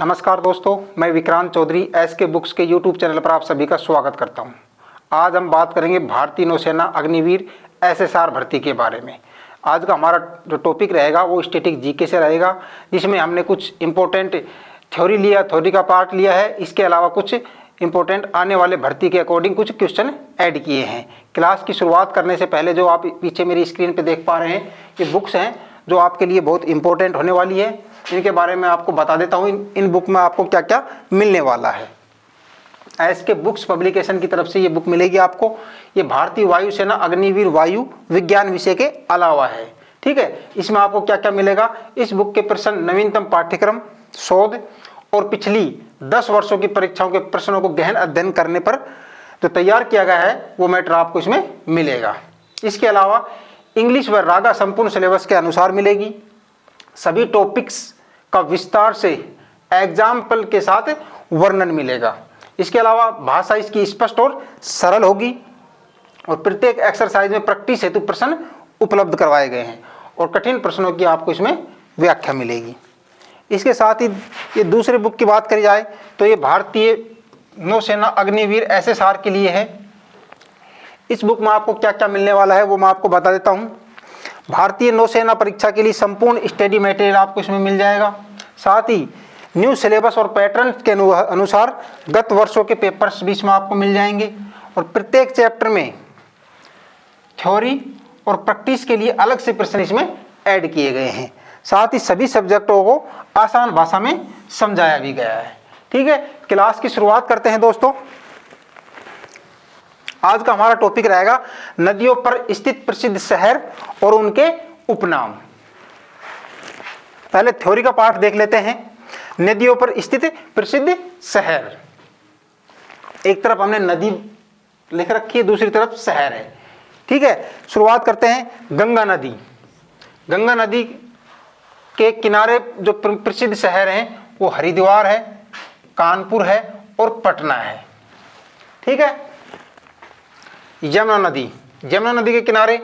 नमस्कार दोस्तों, मैं विक्रांत चौधरी एसके बुक्स के यूट्यूब चैनल पर आप सभी का स्वागत करता हूं। आज हम बात करेंगे भारतीय नौसेना अग्निवीर एसएसआर भर्ती के बारे में। आज का हमारा जो टॉपिक रहेगा वो स्टैटिक जीके से रहेगा, जिसमें हमने कुछ इंपॉर्टेंट थ्योरी का पार्ट लिया है। इसके अलावा कुछ इंपॉर्टेंट आने वाले भर्ती के अकॉर्डिंग कुछ क्वेश्चन ऐड किए हैं। क्लास की शुरुआत करने से पहले जो आप पीछे मेरी स्क्रीन पर देख पा रहे हैं, ये बुक्स हैं जो आपके लिए बहुत इंपॉर्टेंट होने वाली है। इनके बारे में आपको बता देता हूँ, इन बुक में आपको क्या क्या मिलने वाला है। एसके बुक्स पब्लिकेशन की तरफ से ये बुक मिलेगी आपको। ये भारतीय वायुसेना अग्निवीर वायु विज्ञान विषय के अलावा है, ठीक है। इसमें आपको क्या क्या मिलेगा, इस बुक के प्रश्न, नवीनतम पाठ्यक्रम, शोध और पिछली 10 वर्षों की परीक्षाओं के प्रश्नों को गहन अध्ययन करने पर जो तैयार किया गया है वो मैटर आपको इसमें मिलेगा। इसके अलावा इंग्लिश व रागा संपूर्ण सिलेबस के अनुसार मिलेगी। सभी टॉपिक्स का विस्तार से एग्जाम्पल के साथ वर्णन मिलेगा। इसके अलावा भाषा इसकी स्पष्ट और सरल होगी और प्रत्येक एक्सरसाइज में प्रैक्टिस हेतु प्रश्न उपलब्ध करवाए गए हैं और कठिन प्रश्नों की आपको इसमें व्याख्या मिलेगी। इसके साथ ही ये दूसरे बुक की बात करी जाए तो ये भारतीय नौसेना अग्निवीर एसएसआर के लिए है। इस बुक में आपको क्या क्या मिलने वाला है वो मैं आपको बता देता हूँ। भारतीय नौसेना परीक्षा के लिए संपूर्ण स्टडी मटेरियल आपको इसमें मिल जाएगा। साथ ही न्यू सिलेबस और पैटर्न के अनुसार गत वर्षों के पेपर्स भी इसमें आपको मिल जाएंगे और प्रत्येक चैप्टर में थ्योरी और प्रैक्टिस के लिए अलग से प्रश्न इसमें ऐड किए गए हैं। साथ ही सभी सब्जेक्टों को आसान भाषा में समझाया भी गया है, ठीक है। क्लास की शुरुआत करते हैं दोस्तों। आज का हमारा टॉपिक रहेगा नदियों पर स्थित प्रसिद्ध शहर और उनके उपनाम। पहले थ्योरी का पार्ट देख लेते हैं। नदियों पर स्थित प्रसिद्ध शहर, एक तरफ हमने नदी लिख रखी है, दूसरी तरफ शहर है, ठीक है। शुरुआत करते हैं गंगा नदी। गंगा नदी के किनारे जो प्रसिद्ध शहर हैं वो हरिद्वार है, कानपुर है और पटना है, ठीक है। यमुना नदी के किनारे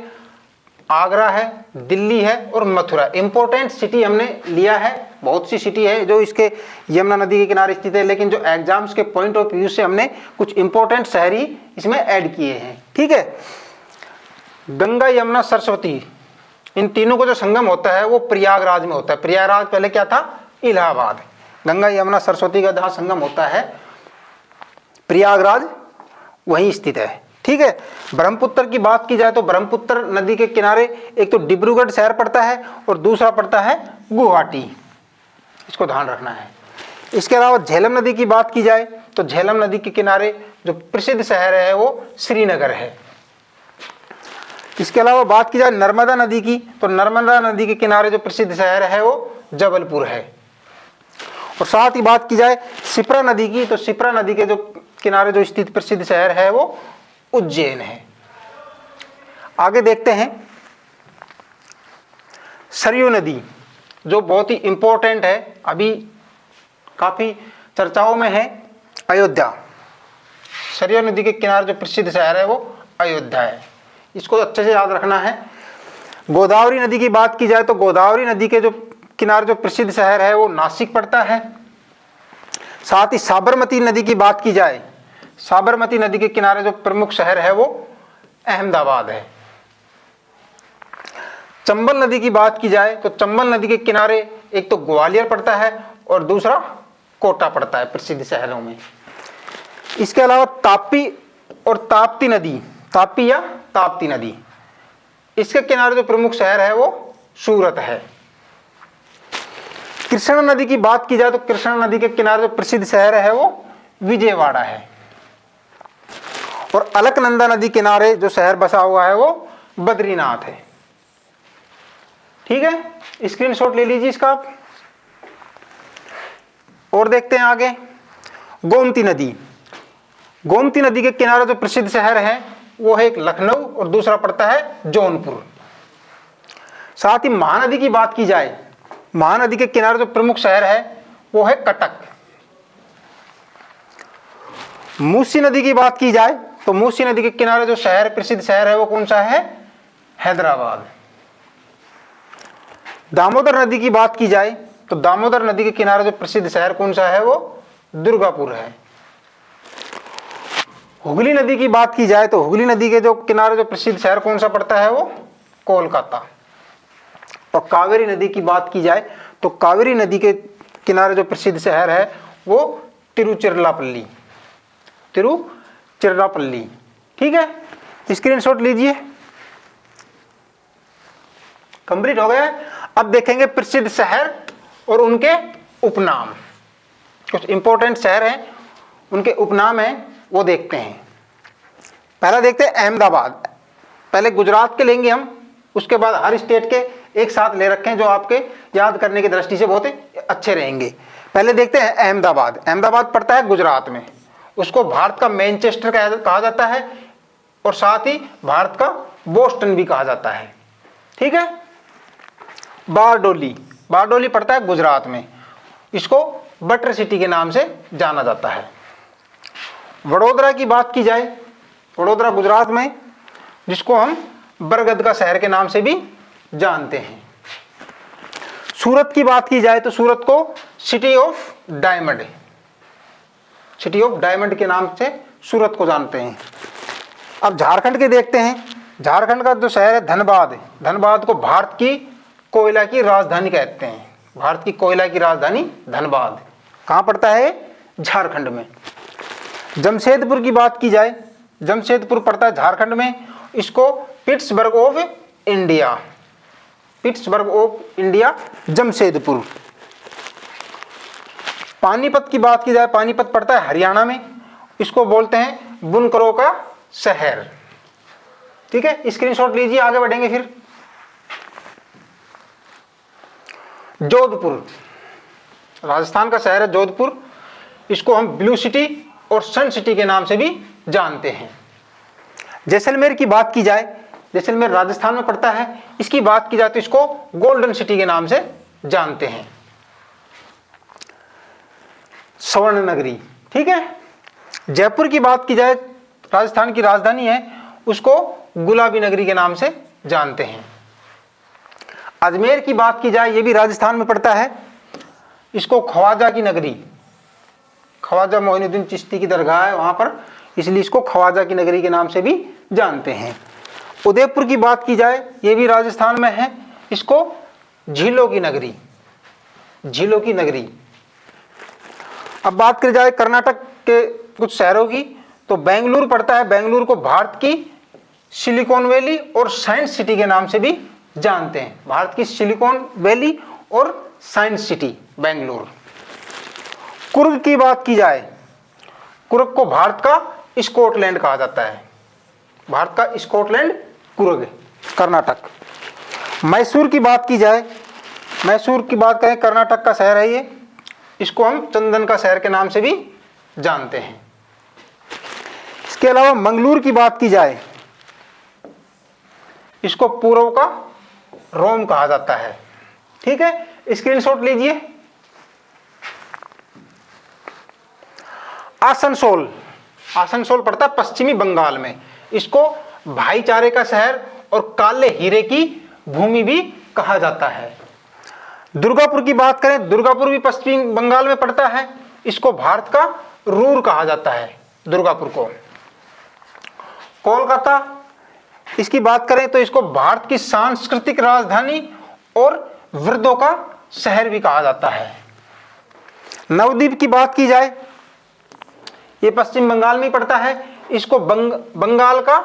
आगरा है, दिल्ली है और मथुरा। इंपॉर्टेंट सिटी हमने लिया है, बहुत सी सिटी है जो इसके यमुना नदी के किनारे स्थित है, लेकिन जो एग्जाम्स के पॉइंट ऑफ व्यू से हमने कुछ इंपॉर्टेंट शहर ही इसमें ऐड किए हैं, ठीक है। गंगा, यमुना, सरस्वती, इन तीनों को जो संगम होता है वो प्रयागराज में होता है। प्रयागराज पहले क्या था, इलाहाबाद। गंगा, यमुना, सरस्वती का जहाँ संगम होता है प्रयागराज वहीं स्थित है, ठीक है। ब्रह्मपुत्र की बात की जाए तो ब्रह्मपुत्र नदी के किनारे एक तो डिब्रूगढ़ शहर पड़ता है और दूसरा पड़ता है गुवाहाटी, इसको ध्यान रखना है। इसके अलावा झेलम नदी की बात की जाए तो झेलम नदी के किनारे जो प्रसिद्ध शहर है वो श्रीनगर है। इसके अलावा बात की जाए नर्मदा नदी की तो नर्मदा नदी के किनारे जो प्रसिद्ध शहर है वो जबलपुर है। और साथ ही बात की जाए शिप्रा नदी की तो शिप्रा नदी के जो किनारे जो स्थित प्रसिद्ध शहर है वो उज्जैन है। आगे देखते हैं सरयू नदी, जो बहुत ही इंपॉर्टेंट है, अभी काफी चर्चाओं में है, अयोध्या। सरयू नदी के किनारे जो प्रसिद्ध शहर है वो अयोध्या है, इसको अच्छे से याद रखना है। गोदावरी नदी की बात की जाए तो गोदावरी नदी के जो किनारे जो प्रसिद्ध शहर है वो नासिक पड़ता है। साथ ही साबरमती नदी की बात की जाए, साबरमती नदी के किनारे जो प्रमुख शहर है वो अहमदाबाद है। चंबल नदी की बात की जाए तो चंबल नदी के किनारे एक तो ग्वालियर पड़ता है और दूसरा कोटा पड़ता है प्रसिद्ध शहरों में। इसके अलावा तापी और ताप्ती नदी, तापी या ताप्ती नदी, इसके किनारे जो प्रमुख शहर है वो सूरत है। कृष्णा नदी की बात की जाए तो कृष्णा नदी के किनारे जो प्रसिद्ध शहर है वो विजयवाड़ा है। और अलकनंदा नदी किनारे जो शहर बसा हुआ है वो बद्रीनाथ है, ठीक है। स्क्रीनशॉट ले लीजिए इसका। और देखते हैं आगे गोमती नदी। गोमती नदी के किनारे जो प्रसिद्ध शहर है वो है एक लखनऊ और दूसरा पड़ता है जौनपुर। साथ ही महानदी की बात की जाए, महानदी के किनारे जो प्रमुख शहर है वो है कटक। मूसी नदी की बात की जाए तो मूसी नदी के किनारे जो शहर प्रसिद्ध शहर है वो कौन सा है, हैदराबाद। दामोदर नदी की बात की जाए तो दामोदर नदी के किनारे जो प्रसिद्ध शहर कौन सा है, वो दुर्गापुर है। हुगली नदी की बात की जाए तो हुगली नदी के जो किनारे जो प्रसिद्ध शहर कौन सा पड़ता है, वो कोलकाता। और कावेरी नदी की बात की जाए तो कावेरी नदी के किनारे जो प्रसिद्ध शहर है वो तिरुचिरापल्ली, तिरुचिरापल्ली। ठीक है, स्क्रीनशॉट लीजिए। कंप्लीट हो गया। अब देखेंगे प्रसिद्ध शहर और उनके उपनाम। कुछ इंपॉर्टेंट शहर हैं, उनके उपनाम हैं, वो देखते हैं। पहला देखते हैं अहमदाबाद। पहले गुजरात के लेंगे हम, उसके बाद हर स्टेट के एक साथ ले रखे हैं जो आपके याद करने की दृष्टि से बहुत ही अच्छे रहेंगे। पहले देखते हैं अहमदाबाद। अहमदाबाद पड़ता है गुजरात में, उसको भारत का मैनचेस्टर कहा जाता है और साथ ही भारत का बोस्टन भी कहा जाता है। ठीक है। बारडोली, बारडोली पड़ता है गुजरात में, इसको बटर सिटी के नाम से जाना जाता है। वडोदरा की बात की जाए, वडोदरा गुजरात में, जिसको हम बरगद का शहर के नाम से भी जानते हैं। सूरत की बात की जाए तो सूरत को city of diamond, city of diamond के नाम से सूरत को जानते हैं। अब झारखंड के देखते हैं। झारखंड का जो शहर है धनबाद, धनबाद को भारत की कोयला की राजधानी कहते हैं। भारत की कोयला की राजधानी धनबाद कहाँ पड़ता है, झारखंड में। जमशेदपुर की बात की जाए, जमशेदपुर पड़ता है झारखंड में, इसको Pittsburgh of India, Pittsburgh of India Jamshedpur. Panipat की बात की जाए, पानीपत पड़ता है हरियाणा में, इसको बोलते हैं बुनकरों का शहर। ठीक है, स्क्रीनशॉट लीजिए, आगे बढ़ेंगे फिर। जोधपुर, राजस्थान का शहर है जोधपुर, इसको हम ब्लू सिटी और सन सिटी के नाम से भी जानते हैं। जैसलमेर की बात की जाए, जैसलमेर राजस्थान में पड़ता है, इसकी बात की जाए तो इसको गोल्डन सिटी के नाम से जानते हैं। स्वर्ण नगरी, ठीक है। जयपुर की बात की जाए, राजस्थान की राजधानी है, उसको गुलाबी नगरी के नाम से जानते हैं। अजमेर की बात की जाए, ये भी राजस्थान में पड़ता है, इसको ख्वाजा की नगरी, ख्वाजा मोइनुद्दीन चिश्ती की दरगाह है वहां पर, इसलिए इसको ख्वाजा की नगरी के नाम से भी जानते हैं। उदयपुर की बात की जाए, ये भी राजस्थान में है, इसको झीलों की नगरी, झीलों की नगरी। अब बात की जाए कर्नाटक के कुछ शहरों की, तो बेंगलुरु पड़ता है, बेंगलुरु को भारत की सिलिकॉन वैली और साइंस सिटी के नाम से भी जानते हैं। भारत की सिलिकॉन वैली और साइंस सिटी बेंगलुरु। कुर्ग की बात की जाए, कुर्ग को भारत का स्कॉटलैंड कहा जाता है, भारत का स्कॉटलैंड कुर्ग, कर्नाटक। मैसूर की बात की जाए, मैसूर की बात करें, कर्नाटक का शहर है ये, इसको हम चंदन का शहर के नाम से भी जानते हैं। इसके अलावा मंगलूर की बात की जाए, इसको पूर्व का रोम कहा जाता है। ठीक है, स्क्रीनशॉट लीजिए। आसनसोल, आसनसोल पड़ता है पश्चिमी बंगाल में, इसको भाईचारे का शहर और काले हीरे की भूमि भी कहा जाता है। दुर्गापुर की बात करें, दुर्गापुर भी पश्चिमी बंगाल में पड़ता है, इसको भारत का रूर कहा जाता है, दुर्गापुर को। कोलकाता, इसकी बात करें तो इसको भारत की सांस्कृतिक राजधानी और वृद्धों का शहर भी कहा जाता है। नवद्वीप की बात की जाए, ये पश्चिम बंगाल में पड़ता है, इसको बंगाल का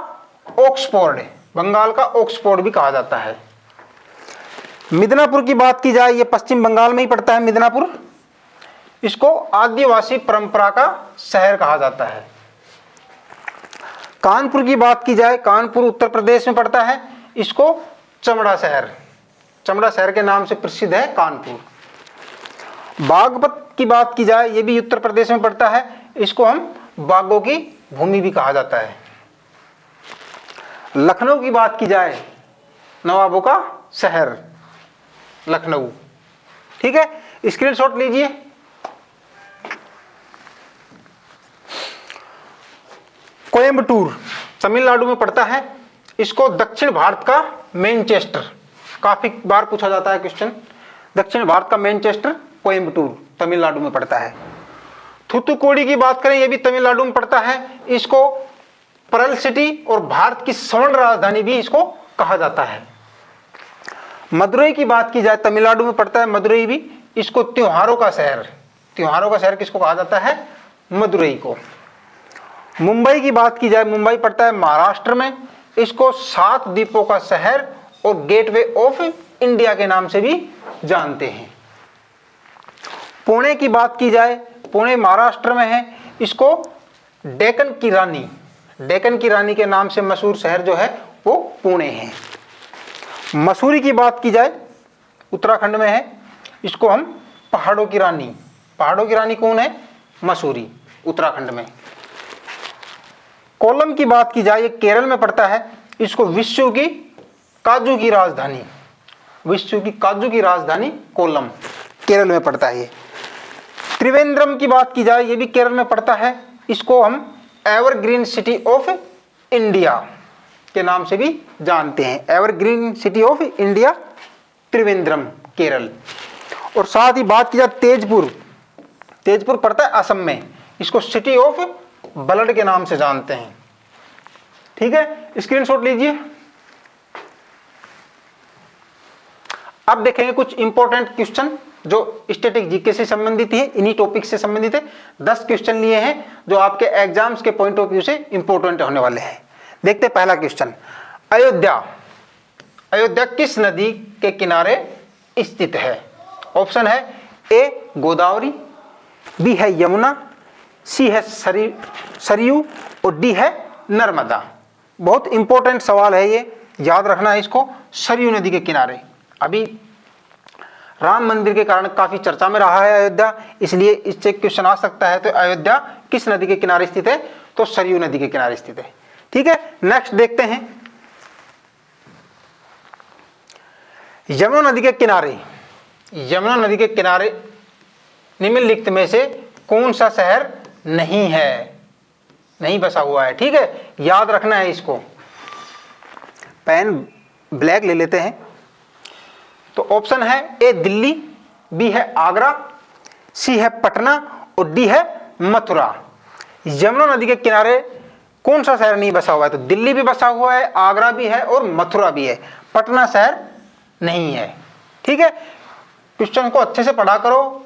ऑक्सफोर्ड, बंगाल का ऑक्सफोर्ड भी कहा जाता है। मिदनापुर की बात की जाए, ये पश्चिम बंगाल में ही पड़ता है मिदनापुर, इसको आदिवासी परंपरा का शहर कहा जाता है। कानपुर की बात की जाए, कानपुर उत्तर प्रदेश में पड़ता है, इसको चमड़ा शहर, चमड़ा शहर के नाम से प्रसिद्ध है कानपुर। बागपत की बात की जाए, ये भी उत्तर प्रदेश में पड़ता है, इसको हम बागों की भूमि भी कहा जाता है। लखनऊ की बात की जाए, नवाबों का शहर लखनऊ। ठीक है, स्क्रीनशॉट लीजिए। कोयम्बटूर तमिलनाडु में पड़ता है, इसको दक्षिण भारत का मैनचेस्टर, काफी बार पूछा जाता है क्वेश्चन, दक्षिण भारत का मैनचेस्टर कोयम्बटूर तमिलनाडु में पड़ता है। थूथुकुडी की बात करें, यह भी तमिलनाडु में पड़ता है। इसको पर्ल सिटी और भारत की स्वर्ण राजधानी भी इसको कहा जाता है। मदुरई की बात की जाए, तमिलनाडु में पड़ता है मदुरई भी, इसको त्योहारों का शहर किसको कहा जाता है? मदुरई को। मुंबई की बात की जाए, मुंबई पड़ता है महाराष्ट्र में, इसको 7 द्वीपों का शहर और गेटवे ऑफ इंडिया के नाम से भी जानते हैं। पुणे की बात की जाए, पुणे महाराष्ट्र में है, इसको डेक्कन की रानी के नाम से मशहूर शहर जो है वो पुणे है। मसूरी की बात की जाए, उत्तराखंड में है, इसको हम पहाड़ों की रानी कौन है? मसूरी, उत्तराखंड में। कोल्लम की बात की जाए, ये केरल में पड़ता है, इसको विश्व की काजू की राजधानी कोल्लम, केरल में पड़ता है ये। त्रिवेंद्रम की बात की जाए, ये भी केरल में पड़ता है, इसको हम एवरग्रीन सिटी ऑफ इंडिया के नाम से भी जानते हैं। Evergreen city of India, Trivandrum, Kerala. और साथ ही बात की जाए तेजपुर पड़ता है असम में, इसको सिटी ऑफ ब्लड के नाम से जानते हैं। ठीक है, स्क्रीनशॉट लीजिए। अब देखेंगे कुछ इंपॉर्टेंट क्वेश्चन जो स्टैटिक जीके से संबंधित है, इन्हीं टॉपिक से संबंधित है। 10 क्वेश्चन लिए हैं जो आपके एग्जाम्स के पॉइंट ऑफ व्यू से इंपॉर्टेंट होने वाले हैं। देखते हैं पहला क्वेश्चन। अयोध्या किस नदी के किनारे स्थित है? ऑप्शन है ए गोदावरी, बी है यमुना, सी है सरयू और डी है नर्मदा। बहुत इंपॉर्टेंट सवाल है ये, याद रखना है इसको। सरयू नदी के किनारे, अभी राम मंदिर के कारण काफी चर्चा में रहा है अयोध्या, इसलिए इससे क्वेश्चन आ सकता है। तो अयोध्या किस नदी के किनारे स्थित है? तो सरयू नदी के किनारे स्थित है। ठीक है, नेक्स्ट देखते हैं। यमुना नदी के किनारे निम्नलिखित में से कौन सा शहर नहीं बसा हुआ है? ठीक है, याद रखना है इसको। पेन ब्लैक ले लेते हैं। तो ऑप्शन है ए दिल्ली, बी है आगरा, सी है पटना और डी है मथुरा। यमुना नदी के किनारे कौन सा शहर नहीं बसा हुआ है? तो दिल्ली भी बसा हुआ है, आगरा भी है और मथुरा भी है, पटना शहर नहीं है। ठीक है, क्वेश्चन को अच्छे से पढ़ा करो।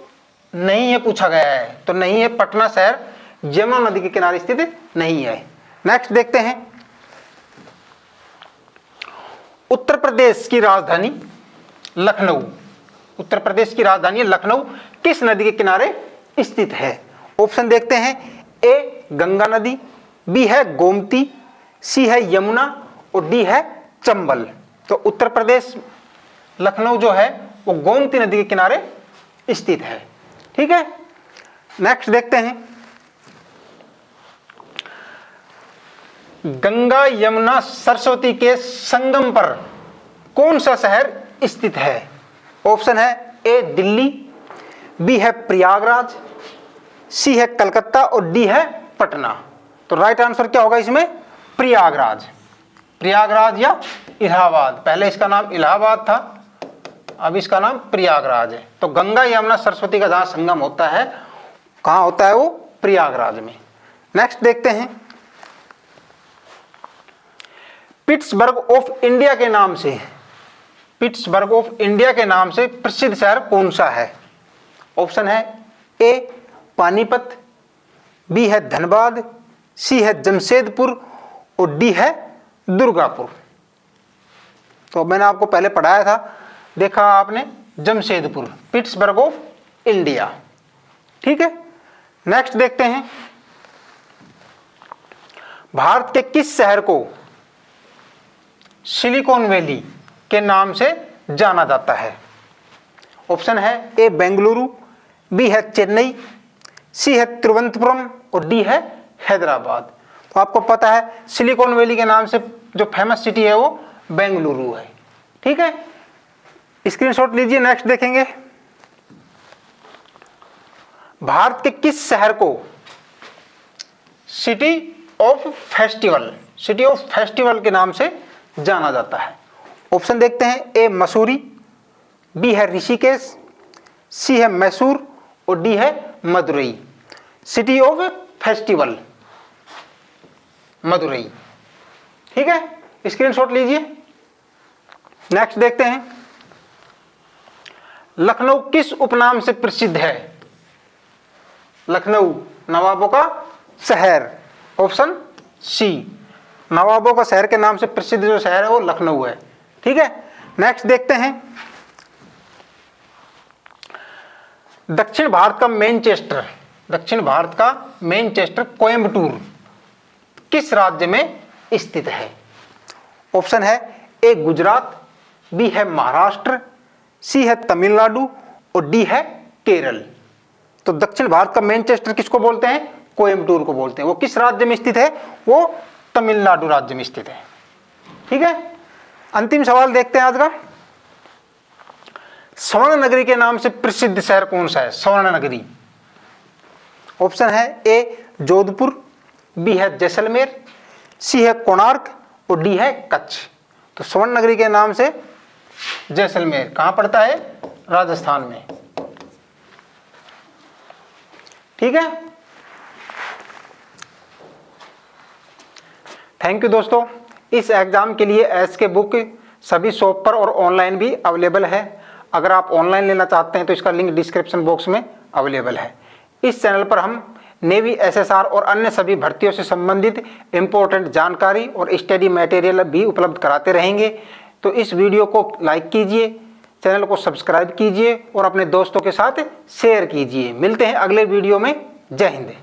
नहीं है पूछा गया है, तो नहीं है, पटना शहर यमुना नदी के किनारे स्थित नहीं है। नेक्स्ट देखते हैं। उत्तर प्रदेश की राजधानी लखनऊ किस नदी के किनारे स्थित है? ऑप्शन देखते हैं। ए गंगा नदी, बी है गोमती, सी है यमुना और डी है चंबल। तो उत्तर प्रदेश लखनऊ जो है वो गोमती नदी के किनारे स्थित है। ठीक है, नेक्स्ट देखते हैं। गंगा यमुना सरस्वती के संगम पर कौन सा शहर स्थित है? ऑप्शन है ए दिल्ली, बी है प्रयागराज, सी है कलकत्ता और डी है पटना। तो राइट आंसर क्या होगा इसमें? प्रयागराज या इलाहाबाद। पहले इसका नाम इलाहाबाद था, अब इसका नाम प्रयागराज है। तो गंगा यमुना सरस्वती का जहां संगम होता है, कहां होता है वो? प्रयागराज में। नेक्स्ट देखते हैं। पिट्सबर्ग ऑफ इंडिया के नाम से प्रसिद्ध शहर कौन सा है? ऑप्शन है ए पानीपत, बी है धनबाद, सी है जमशेदपुर और डी है दुर्गापुर। तो मैंने आपको पहले पढ़ाया था, देखा आपने, जमशेदपुर, पिट्सबर्ग ऑफ इंडिया। ठीक है, नेक्स्ट देखते हैं। भारत के किस शहर को सिलिकॉन वैली के नाम से जाना जाता है? ऑप्शन है ए बेंगलुरु, बी है चेन्नई, सी है तिरुवनंतपुरम और डी है हैदराबाद। तो आपको पता है सिलिकॉन वैली के नाम से जो फेमस सिटी है वो बेंगलुरु है। ठीक है, स्क्रीनशॉट लीजिए। नेक्स्ट देखेंगे। भारत के किस शहर को सिटी ऑफ फेस्टिवल के नाम से जाना जाता है? ऑप्शन देखते हैं। ए मसूरी, बी है ऋषिकेश, सी है मैसूर और डी है Madurai. City of festival Madurai. ठीक है, स्क्रीनशॉट लीजिए। नेक्स्ट देखते हैं, लखनऊ किस उपनाम से प्रसिद्ध है? लखनऊ नवाबों का शहर, ऑप्शन सी, नवाबों का शहर के नाम से प्रसिद्ध जो शहर है वो लखनऊ है। ठीक है, नेक्स्ट देखते हैं, दक्षिण भारत का मैनचेस्टर, दक्षिण भारत का मैनचेस्टर कोयम्बटूर किस राज्य में स्थित है? ऑप्शन है ए गुजरात, बी है महाराष्ट्र, सी है तमिलनाडु और डी है केरल। तो दक्षिण भारत का मैनचेस्टर किसको बोलते हैं? कोयम्बटूर को बोलते हैं। वो किस राज्य में स्थित है? वो तमिलनाडु राज्य में स्थित है। ठीक है, अंतिम सवाल देखते हैं आज का, स्वर्ण नगरी के नाम से प्रसिद्ध शहर कौन सा है? स्वर्ण नगरी। ऑप्शन है ए जोधपुर, बी है जैसलमेर, सी है कोणार्क और डी है कच्छ। तो स्वर्ण नगरी के नाम से जैसलमेर कहां पड़ता है? राजस्थान में। ठीक है, थैंक यू दोस्तों। इस एग्जाम के लिए एसके बुक सभी शॉप पर और ऑनलाइन भी अवेलेबल है। अगर आप ऑनलाइन लेना चाहते हैं तो इसका लिंक डिस्क्रिप्शन बॉक्स में अवेलेबल है। इस चैनल पर हम नेवी, एसएसआर और अन्य सभी भर्तियों से संबंधित इंपॉर्टेंट जानकारी और स्टडी मटेरियल भी उपलब्ध कराते रहेंगे। तो इस वीडियो को लाइक कीजिए, चैनल को सब्सक्राइब कीजिए और अपने दोस्तों के साथ शेयर कीजिए। मिलते हैं अगले वीडियो में। जय हिंद।